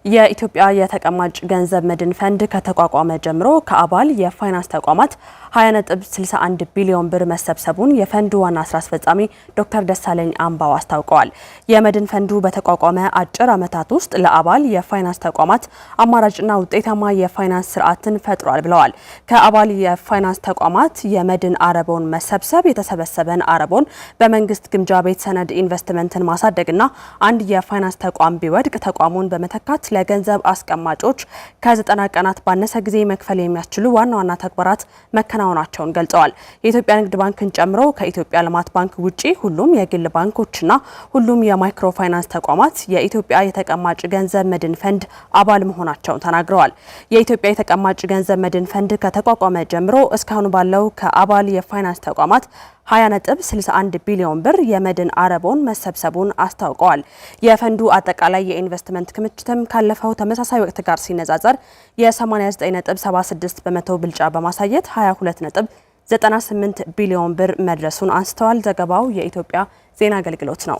የኢትዮጵያ የተቀማጭ ገንዘብ መድን ፈንድ ከተቋቋመ ጀምሮ ከአባል የፋይናንስ ተቋማት 20.61 ቢሊዮን ብር መሰብሰቡን የፈንዱ ዋና ስራ አስፈጻሚ ዶክተር ደሳለኝ አምባው አስታውቀዋል። የመድን ፈንዱ በተቋቋመ አጭር ዓመታት ውስጥ ለአባል የፋይናንስ ተቋማት አማራጭና ውጤታማ የፋይናንስ ስርዓትን ፈጥሯል ብለዋል። ከአባል የፋይናንስ ተቋማት የመድን አረቦን መሰብሰብ የተሰበሰበን አረቦን በመንግስት ግምጃ ቤት ሰነድ ኢንቨስትመንትን ማሳደግና አንድ የፋይናንስ ተቋም ቢወድቅ ተቋሙን በመተካት ለገንዘብ አስቀማጮች ከ90 ቀናት ባነሰ ጊዜ መክፈል የሚያስችሉ ዋና ዋና ተግባራት መከናወናቸውን ገልጸዋል። የኢትዮጵያ ንግድ ባንክን ጨምሮ ከኢትዮጵያ ልማት ባንክ ውጪ ሁሉም የግል ባንኮችና ሁሉም የማይክሮ ፋይናንስ ተቋማት የኢትዮጵያ የተቀማጭ ገንዘብ መድን ፈንድ አባል መሆናቸውን ተናግረዋል። የኢትዮጵያ የተቀማጭ ገንዘብ መድን ፈንድ ከተቋቋመ ጀምሮ እስካሁን ባለው ከአባል የፋይናንስ ተቋማት 20.61 ቢሊዮን ብር የመድን አረቦን መሰብሰቡን አስታውቀዋል። የፈንዱ አጠቃላይ የኢንቨስትመንት ክምችትም ካለፈው ተመሳሳይ ወቅት ጋር ሲነጻጸር የ89.76 በመቶ ብልጫ በማሳየት 22.98 ቢሊዮን ብር መድረሱን አንስተዋል። ዘገባው የኢትዮጵያ ዜና አገልግሎት ነው።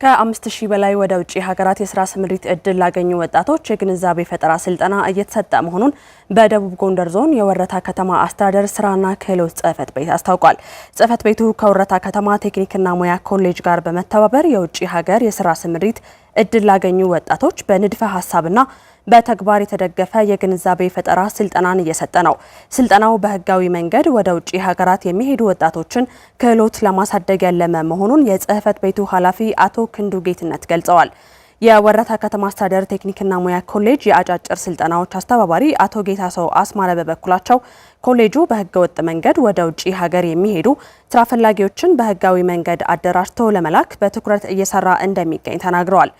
ከ5000 በላይ ወደ ውጪ ሀገራት የስራ ስምሪት እድል ላገኙ ወጣቶች የግንዛቤ ፈጠራ ስልጠና እየተሰጠ መሆኑን በደቡብ ጎንደር ዞን የወረታ ከተማ አስተዳደር ስራና ክህሎት ጽህፈት ቤት አስታውቋል። ጽህፈት ቤቱ ከወረታ ከተማ ቴክኒክና ሙያ ኮሌጅ ጋር በመተባበር የውጪ ሀገር የስራ ስምሪት እድል ላገኙ ወጣቶች በንድፈ ሀሳብና በተግባር የተደገፈ የግንዛቤ ፈጠራ ስልጠናን እየሰጠ ነው። ስልጠናው በህጋዊ መንገድ ወደ ውጪ ሀገራት የሚሄዱ ወጣቶችን ክህሎት ለማሳደግ ያለመ መሆኑን የጽህፈት ቤቱ ኃላፊ አቶ ክንዱ ጌትነት ገልጸዋል። የወረታ ከተማ አስተዳደር ቴክኒክና ሙያ ኮሌጅ የአጫጭር ስልጠናዎች አስተባባሪ አቶ ጌታሰው አስማረ በበኩላቸው ኮሌጁ በህገወጥ መንገድ ወደ ውጪ ሀገር የሚሄዱ ስራ ፈላጊዎችን በህጋዊ መንገድ አደራጅቶ ለመላክ በትኩረት እየሰራ እንደሚገኝ ተናግረዋል።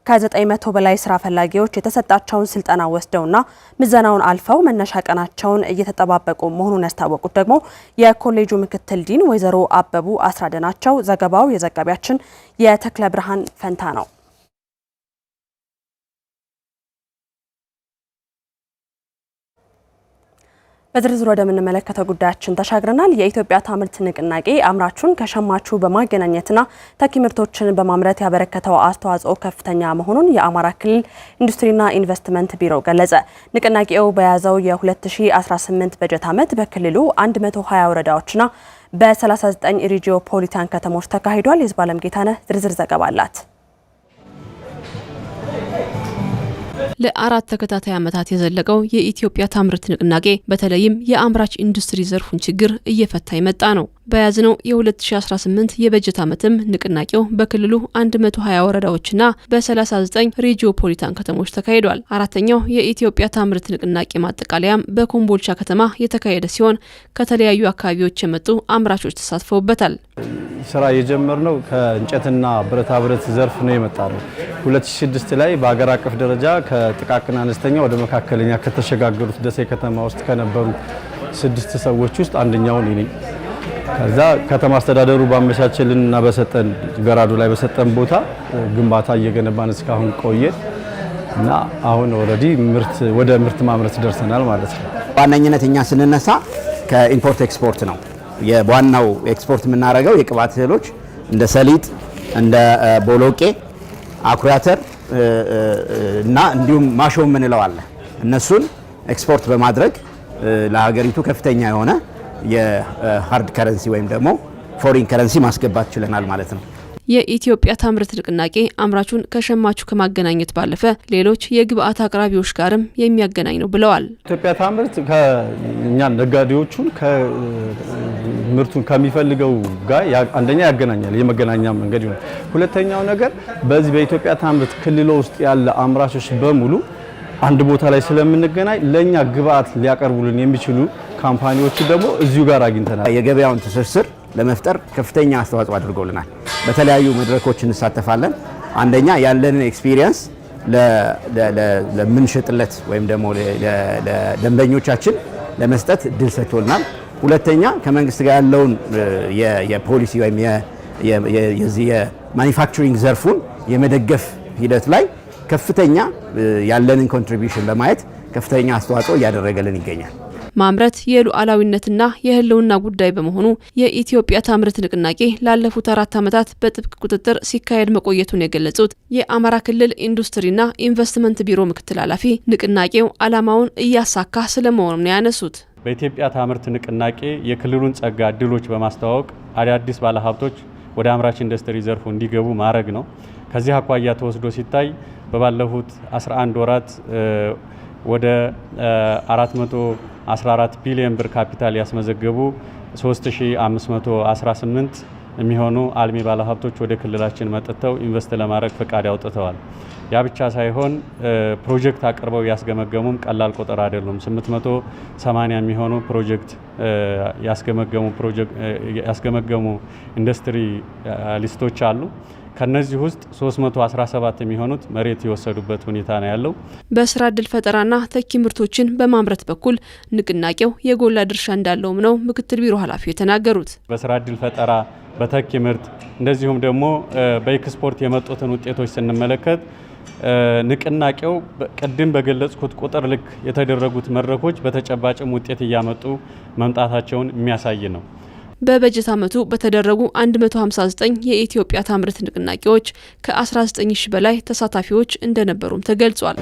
ከ900 በላይ ስራ ፈላጊዎች የተሰጣቸውን ስልጠና ወስደውና ምዘናውን አልፈው መነሻ ቀናቸውን እየተጠባበቁ መሆኑን ያስታወቁት ደግሞ የኮሌጁ ምክትል ዲን ወይዘሮ አበቡ አስራደ ናቸው። ዘገባው የዘጋቢያችን የተክለ ብርሃን ፈንታ ነው። በዝርዝር ወደምንመለከተው ጉዳያችን ተሻግረናል። የኢትዮጵያ ታምርት ንቅናቄ አምራቹን ከሸማቹ በማገናኘትና ተኪ ምርቶችን በማምረት ያበረከተው አስተዋጽኦ ከፍተኛ መሆኑን የአማራ ክልል ኢንዱስትሪና ኢንቨስትመንት ቢሮ ገለጸ። ንቅናቄው በያዘው የ2018 በጀት ዓመት በክልሉ 120 ወረዳዎችና በ39 ሪጂኦፖሊታን ከተሞች ተካሂዷል። የዝባለም ጌታነህ ዝርዝር ዘገባ አላት። ለአራት ተከታታይ ዓመታት የዘለቀው የኢትዮጵያ ታምርት ንቅናቄ በተለይም የአምራች ኢንዱስትሪ ዘርፉን ችግር እየፈታ የመጣ ነው። በያዝነው የ2018 የበጀት ዓመትም ንቅናቄው በክልሉ 120 ወረዳዎችና በ39 ሪጂኦፖሊታን ከተሞች ተካሂዷል። አራተኛው የኢትዮጵያ ታምርት ንቅናቄ ማጠቃለያም በኮምቦልቻ ከተማ የተካሄደ ሲሆን ከተለያዩ አካባቢዎች የመጡ አምራቾች ተሳትፈውበታል። ስራ የጀመርነው ከእንጨትና ብረታ ብረት ዘርፍ ነው የመጣው። 2006 ላይ በአገር አቀፍ ደረጃ ከጥቃቅን አነስተኛ ወደ መካከለኛ ከተሸጋገሩት ደሴ ከተማ ውስጥ ከነበሩ 6 ሰዎች ውስጥ አንደኛው ነኝ። ከዛ ከተማ አስተዳደሩ ባመቻቸልንና በሰጠን ገራዶ ላይ በሰጠን ቦታ ግንባታ እየገነባን እስካሁን ቆየ እና አሁን ኦሬዲ ወደ ምርት ማምረት ደርሰናል ማለት ነው። ዋነኝነት እኛ ስንነሳ ከኢምፖርት ኤክስፖርት ነው። የዋናው ኤክስፖርት የምናደርገው የቅባት እህሎች እንደ ሰሊጥ፣ እንደ ቦሎቄ፣ አኩሪ አተር እና እንዲሁም ማሾ የምንለው አለ። እነሱን ኤክስፖርት በማድረግ ለሀገሪቱ ከፍተኛ የሆነ የሃርድ ከረንሲ ወይም ደግሞ ፎሪን ከረንሲ ማስገባት ችለናል ማለት ነው። የኢትዮጵያ ታምርት ንቅናቄ አምራቹን ከሸማቹ ከማገናኘት ባለፈ ሌሎች የግብአት አቅራቢዎች ጋርም የሚያገናኝ ነው ብለዋል። ኢትዮጵያ ታምርት ከእኛ ነጋዴዎቹን ምርቱን ከሚፈልገው ጋር አንደኛ ያገናኛል፣ የመገናኛ መንገድ ይሆናል። ሁለተኛው ነገር በዚህ በኢትዮጵያ ታምርት ክልል ውስጥ ያለ አምራቾች በሙሉ አንድ ቦታ ላይ ስለምንገናኝ ለኛ ግብአት ሊያቀርቡልን የሚችሉ ካምፓኒዎች ደግሞ እዚሁ ጋር አግኝተናል። የገበያውን ትስስር ለመፍጠር ከፍተኛ አስተዋጽኦ አድርገውልናል። በተለያዩ መድረኮች እንሳተፋለን። አንደኛ ያለንን ኤክስፒሪየንስ ለምንሸጥለት ወይም ደግሞ ለደንበኞቻችን ለመስጠት እድል ሰጥቶልናል። ሁለተኛ ከመንግስት ጋር ያለውን የፖሊሲ ወይም የማኒፋክቸሪንግ ዘርፉን የመደገፍ ሂደት ላይ ከፍተኛ ያለንን ኮንትሪቢዩሽን በማየት ከፍተኛ አስተዋጽኦ እያደረገልን ይገኛል። ማምረት የሉዓላዊነትና የህልውና ጉዳይ በመሆኑ የኢትዮጵያ ታምርት ንቅናቄ ላለፉት 4 ዓመታት በጥብቅ ቁጥጥር ሲካሄድ መቆየቱን የገለጹት የአማራ ክልል ኢንዱስትሪና ኢንቨስትመንት ቢሮ ምክትል ኃላፊ ንቅናቄው ዓላማውን እያሳካ ስለመሆኑም ነው ያነሱት። በኢትዮጵያ ታምርት ንቅናቄ የክልሉን ጸጋ እድሎች በማስተዋወቅ አዳዲስ ባለሀብቶች ወደ አምራች ኢንዱስትሪ ዘርፉ እንዲገቡ ማድረግ ነው። ከዚህ አኳያ ተወስዶ ሲታይ በባለፉት 11 ወራት ወደ 414 ቢሊዮን ብር ካፒታል ያስመዘገቡ 3518 የሚሆኑ አልሚ ባለሀብቶች ወደ ክልላችን መጥተው ኢንቨስት ለማድረግ ፈቃድ ያውጥተዋል። ያ ብቻ ሳይሆን ፕሮጀክት አቅርበው ያስገመገሙም ቀላል ቁጥር አይደሉም። 880 የሚሆኑ ፕሮጀክት ያስገመገሙ ኢንዱስትሪ ሊስቶች አሉ። ከነዚህ ውስጥ 317 የሚሆኑት መሬት የወሰዱበት ሁኔታ ነው ያለው። በስራ ዕድል ፈጠራና ተኪ ምርቶችን በማምረት በኩል ንቅናቄው የጎላ ድርሻ እንዳለውም ነው ምክትል ቢሮ ኃላፊው የተናገሩት። በስራ ዕድል ፈጠራ፣ በተኪ ምርት እንደዚሁም ደግሞ በኤክስፖርት የመጡትን ውጤቶች ስንመለከት ንቅናቄው ቅድም በገለጽኩት ቁጥር ልክ የተደረጉት መድረኮች በተጨባጭም ውጤት እያመጡ መምጣታቸውን የሚያሳይ ነው። በበጀት ዓመቱ በተደረጉ 159 የኢትዮጵያ ታምርት ንቅናቄዎች ከ19 ሺህ በላይ ተሳታፊዎች እንደነበሩም ተገልጿል።